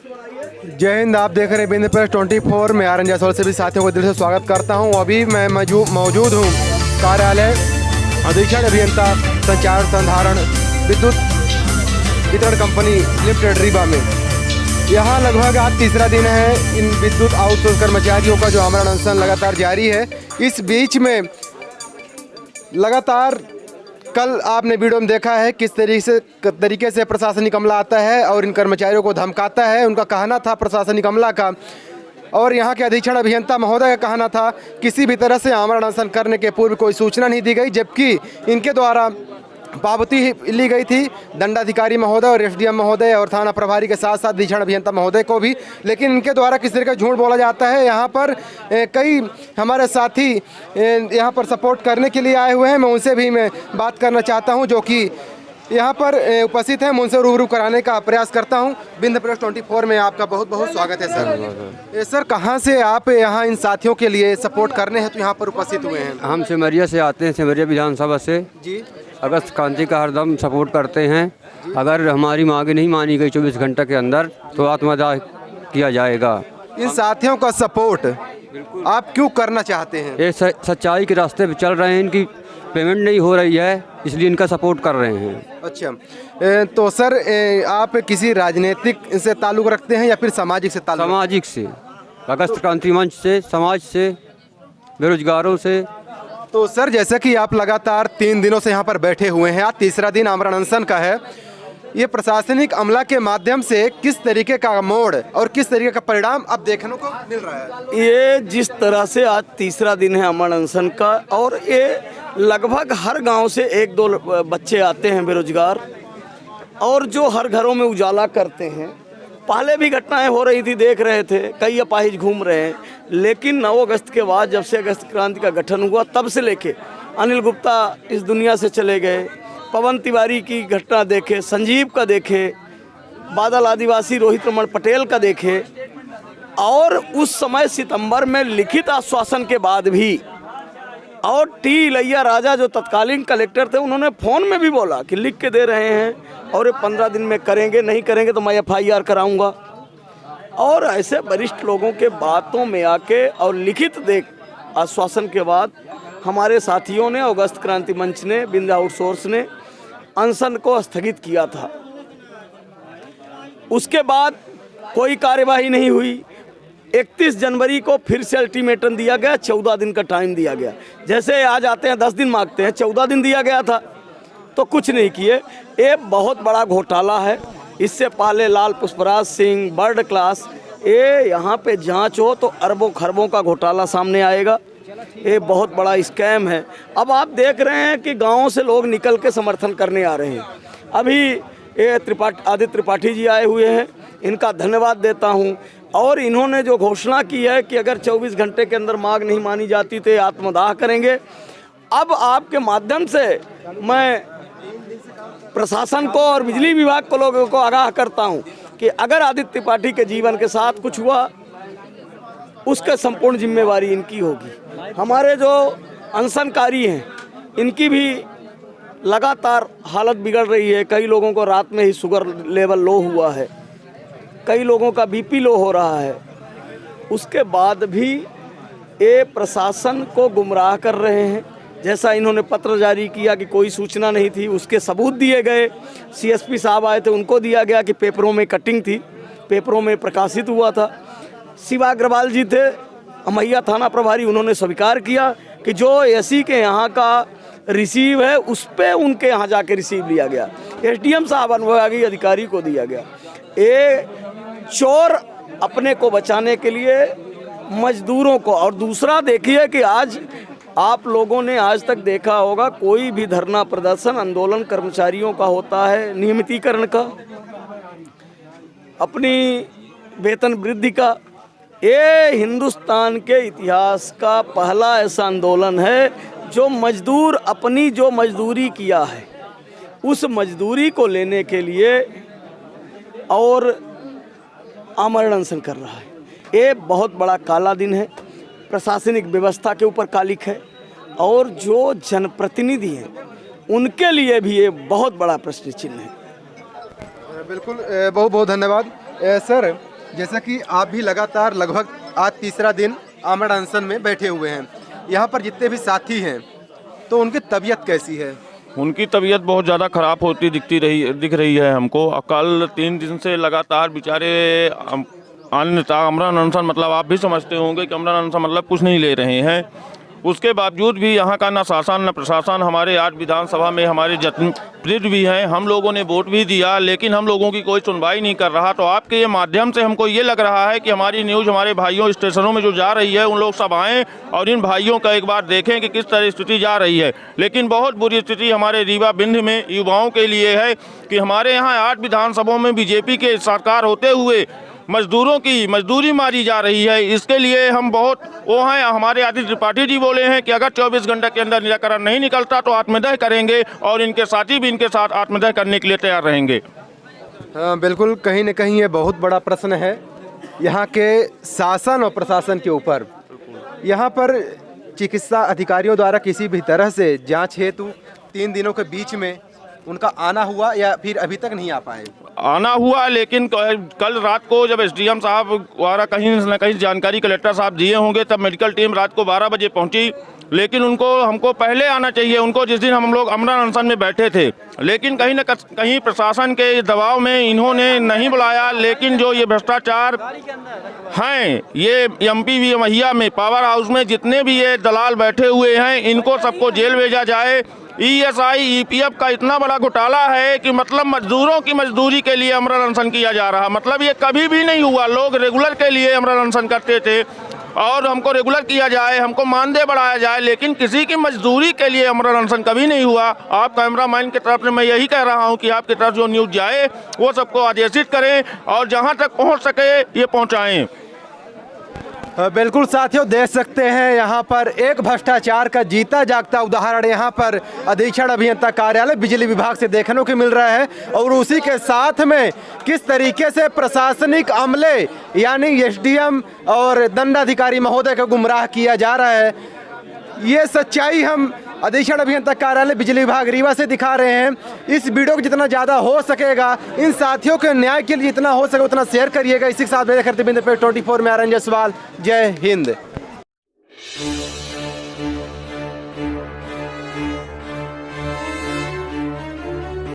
जय हिंद। आप देख रहे हैं बिंद प्रेस 24। मैं आर्यन जायसवाल से भी साथियों को दिल से स्वागत करता हूं। अभी मैं मौजूद हूं कार्यालय अधीक्षण अभियंता संचार संधारण विद्युत वितरण कंपनी लिमिटेड रीवा में। यहाँ लगभग आज तीसरा दिन है इन विद्युत आउटसोर्स कर्मचारियों का जो आमरण अनशन लगातार जारी है। इस बीच में लगातार कल आपने वीडियो में देखा है किस तरीके से प्रशासनिक अमला आता है और इन कर्मचारियों को धमकाता है। उनका कहना था प्रशासनिक अमला का और यहाँ के अधीक्षण अभियंता महोदय का कहना था किसी भी तरह से आमरण अनशन करने के पूर्व कोई सूचना नहीं दी गई, जबकि इनके द्वारा पावती ली गई थी दंडाधिकारी महोदय और एसडीएम महोदय और थाना प्रभारी के साथ साथ अधीक्षण अभियंता महोदय को भी। लेकिन इनके द्वारा किस तरह का झूठ बोला जाता है। यहाँ पर कई हमारे साथी यहाँ पर सपोर्ट करने के लिए आए हुए हैं। मैं उनसे भी मैं बात करना चाहता हूँ जो कि यहाँ पर उपस्थित हैं। मैं उनसे रूबरू कराने का प्रयास करता हूँ। बिंद प्रेस 24 में आपका बहुत बहुत स्वागत है सर। सर कहाँ से आप यहाँ इन साथियों के लिए सपोर्ट करने हैं तो यहाँ पर उपस्थित हुए हैं? हम सिमरिया से आते हैं, सिमरिया विधानसभा से जी। अगस्त क्रांति का हरदम सपोर्ट करते हैं। अगर हमारी मांग नहीं मानी गई 24 घंटे के अंदर तो आत्मदाह किया जाएगा। इन साथियों का सपोर्ट आप क्यों करना चाहते हैं? ये सच्चाई के रास्ते पे चल रहे हैं, इनकी पेमेंट नहीं हो रही है इसलिए इनका सपोर्ट कर रहे हैं। अच्छा, तो सर आप किसी राजनीतिक से ताल्लुक़ रखते हैं या फिर सामाजिक से ताल्लुक़? सामाजिक से, अगस्त क्रांति मंच से, समाज से, बेरोजगारों से। तो सर जैसा कि आप लगातार 3 दिनों से यहाँ पर बैठे हुए हैं, आज तीसरा दिन आमरण अनशन का है, ये प्रशासनिक अमला के माध्यम से किस तरीके का मोड़ और किस तरीके का परिणाम अब देखने को मिल रहा है? ये जिस तरह से आज तीसरा दिन है आमरण अनशन का और ये लगभग हर गांव से 1-2 बच्चे आते हैं बेरोजगार और जो हर घरों में उजाला करते हैं। पहले भी घटनाएं हो रही थी, देख रहे थे, कई अपाहिज घूम रहे हैं। लेकिन 9 अगस्त के बाद जब से अगस्त क्रांति का गठन हुआ तब से लेके अनिल गुप्ता इस दुनिया से चले गए, पवन तिवारी की घटना देखे, संजीव का देखे, बादल आदिवासी रोहित रमन पटेल का देखे और उस समय सितंबर में लिखित आश्वासन के बाद भी और टी इलैया राजा जो तत्कालीन कलेक्टर थे उन्होंने फ़ोन में भी बोला कि लिख के दे रहे हैं और 15 दिन में करेंगे, नहीं करेंगे तो मैं FIR कराऊंगा। और ऐसे वरिष्ठ लोगों के बातों में आके और लिखित देख आश्वासन के बाद हमारे साथियों ने, अगस्त क्रांति मंच ने, बिंद आउटसोर्स ने अनशन को स्थगित किया था। उसके बाद कोई कार्यवाही नहीं हुई। 31 जनवरी को फिर से अल्टीमेटम दिया गया, 14 दिन का टाइम दिया गया। जैसे आज आते हैं 10 दिन मांगते हैं, 14 दिन दिया गया था तो कुछ नहीं किए। ये बहुत बड़ा घोटाला है। इससे पहले लाल पुष्पराज सिंह, बर्ड क्लास, ये यहाँ पे जांच हो तो अरबों खरबों का घोटाला सामने आएगा। ये बहुत बड़ा स्कैम है। अब आप देख रहे हैं कि गाँव से लोग निकल के समर्थन करने आ रहे हैं। अभी ये आदित्य त्रिपाठी जी आए हुए हैं, इनका धन्यवाद देता हूँ। और इन्होंने जो घोषणा की है कि अगर 24 घंटे के अंदर मांग नहीं मानी जाती तो आत्मदाह करेंगे। अब आपके माध्यम से मैं प्रशासन को और बिजली विभाग को लोगों को आगाह करता हूं कि अगर आदित्य त्रिपाठी के जीवन के साथ कुछ हुआ उसका संपूर्ण जिम्मेवारी इनकी होगी। हमारे जो अनशनकारी हैं इनकी भी लगातार हालत बिगड़ रही है। कई लोगों को रात में ही शुगर लेवल लो हुआ है, कई लोगों का BP लो हो रहा है। उसके बाद भी ये प्रशासन को गुमराह कर रहे हैं। जैसा इन्होंने पत्र जारी किया कि कोई सूचना नहीं थी, उसके सबूत दिए गए। CSP साहब आए थे, उनको दिया गया कि पेपरों में कटिंग थी, पेपरों में प्रकाशित हुआ था। शिवा अग्रवाल जी थे अमैया थाना प्रभारी, उन्होंने स्वीकार किया कि जो SC के यहाँ का रिसीव है उस पर उनके यहाँ जाके रिसीव लिया गया। SDM साहब अनुभागीय अधिकारी को दिया गया। ये चोर अपने को बचाने के लिए मजदूरों को। और दूसरा देखिए कि आज आप लोगों ने आज तक देखा होगा कोई भी धरना प्रदर्शन आंदोलन कर्मचारियों का होता है नियमितीकरण का, अपनी वेतन वृद्धि का। ये हिंदुस्तान के इतिहास का पहला ऐसा आंदोलन है जो मजदूर अपनी जो मजदूरी किया है उस मजदूरी को लेने के लिए और आमरण अनशन कर रहा है। ये बहुत बड़ा काला दिन है, प्रशासनिक व्यवस्था के ऊपर कालिक है और जो जनप्रतिनिधि हैं उनके लिए भी ये बहुत बड़ा प्रश्न चिन्ह है। बिल्कुल, बहुत बहुत धन्यवाद। सर जैसा कि आप भी लगातार लगभग आज तीसरा दिन आमरण अनशन में बैठे हुए हैं, यहाँ पर जितने भी साथी हैं तो उनकी तबीयत कैसी है? उनकी तबीयत बहुत ज़्यादा ख़राब होती दिख रही है हमको। कल 3 दिन से लगातार बेचारे आमरण अनशन, मतलब आप भी समझते होंगे कि आमरण अनशन मतलब कुछ नहीं ले रहे हैं। उसके बावजूद भी यहाँ का न शासन न प्रशासन, हमारे आज विधानसभा में हमारे जनप्रतिनिधि भी हैं, हम लोगों ने वोट भी दिया, लेकिन हम लोगों की कोई सुनवाई नहीं कर रहा। तो आपके ये माध्यम से हमको ये लग रहा है कि हमारी न्यूज़ हमारे भाइयों स्टेशनों में जो जा रही है, उन लोग सब आएँ और इन भाइयों का एक बार देखें कि किस तरह स्थिति जा रही है। लेकिन बहुत बुरी स्थिति हमारे रीवा बिंद में युवाओं के लिए है कि हमारे यहाँ 8 विधानसभाओं में बीजेपी के सरकार होते हुए मजदूरों की मजदूरी मारी जा रही है। इसके लिए हम बहुत वो हैं, हमारे आदित्य त्रिपाठी जी बोले हैं कि अगर 24 घंटे के अंदर निराकरण नहीं निकलता तो आत्मदाह करेंगे, और इनके साथी भी इनके साथ आत्मदाह करने के लिए तैयार रहेंगे। हाँ, बिल्कुल, कहीं न कहीं ये बहुत बड़ा प्रश्न है यहाँ के शासन और प्रशासन के ऊपर। यहाँ पर चिकित्सा अधिकारियों द्वारा किसी भी तरह से जाँच हेतु 3 दिनों के बीच में उनका आना हुआ या फिर अभी तक नहीं आ पाए? आना हुआ, लेकिन कल रात को जब एसडीएम साहब द्वारा कहीं न कहीं जानकारी कलेक्टर साहब दिए होंगे, तब मेडिकल टीम रात को 12 बजे पहुंची। लेकिन हमको पहले आना चाहिए, उनको जिस दिन हम लोग आमरण अनशन में बैठे थे, लेकिन कहीं न कहीं प्रशासन के दबाव में इन्होंने नहीं बुलाया। लेकिन जो ये भ्रष्टाचार हैं, ये एमपी महिया में पावर हाउस में जितने भी ये दलाल बैठे हुए हैं, इनको सबको जेल भेजा जाए। ESI EPF का इतना बड़ा घोटाला है कि मतलब मजदूरों की मजदूरी के लिए आमरण अनशन किया जा रहा, मतलब ये कभी भी नहीं हुआ। लोग रेगुलर के लिए आमरण अनशन करते थे और हमको रेगुलर किया जाए, हमको मानदेय बढ़ाया जाए, लेकिन किसी की मजदूरी के लिए आमरण अनशन कभी नहीं हुआ। आप कैमरामैन की तरफ से मैं यही कह रहा हूँ कि आपकी तरफ जो न्यूज़ जाए वो सबको आदेशित करें और जहाँ तक पहुँच सके ये पहुँचाएँ। बिल्कुल साथियों, देख सकते हैं यहाँ पर एक भ्रष्टाचार का जीता जागता उदाहरण यहाँ पर अधीक्षण अभियंता कार्यालय बिजली विभाग से देखने को मिल रहा है। और उसी के साथ में किस तरीके से प्रशासनिक अमले यानी एसडीएम और दंडाधिकारी महोदय को गुमराह किया जा रहा है, ये सच्चाई हम अधीक्षण अभियंता कार्यालय बिजली विभाग रीवा से दिखा रहे हैं। इस वीडियो को जितना ज़्यादा हो सकेगा, इन साथियों के न्याय के लिए जितना हो सके उतना शेयर करिएगा। इसी के साथ मेरे खर्च बिंद पे 24 में आरएन जयसवाल। जय हिंद।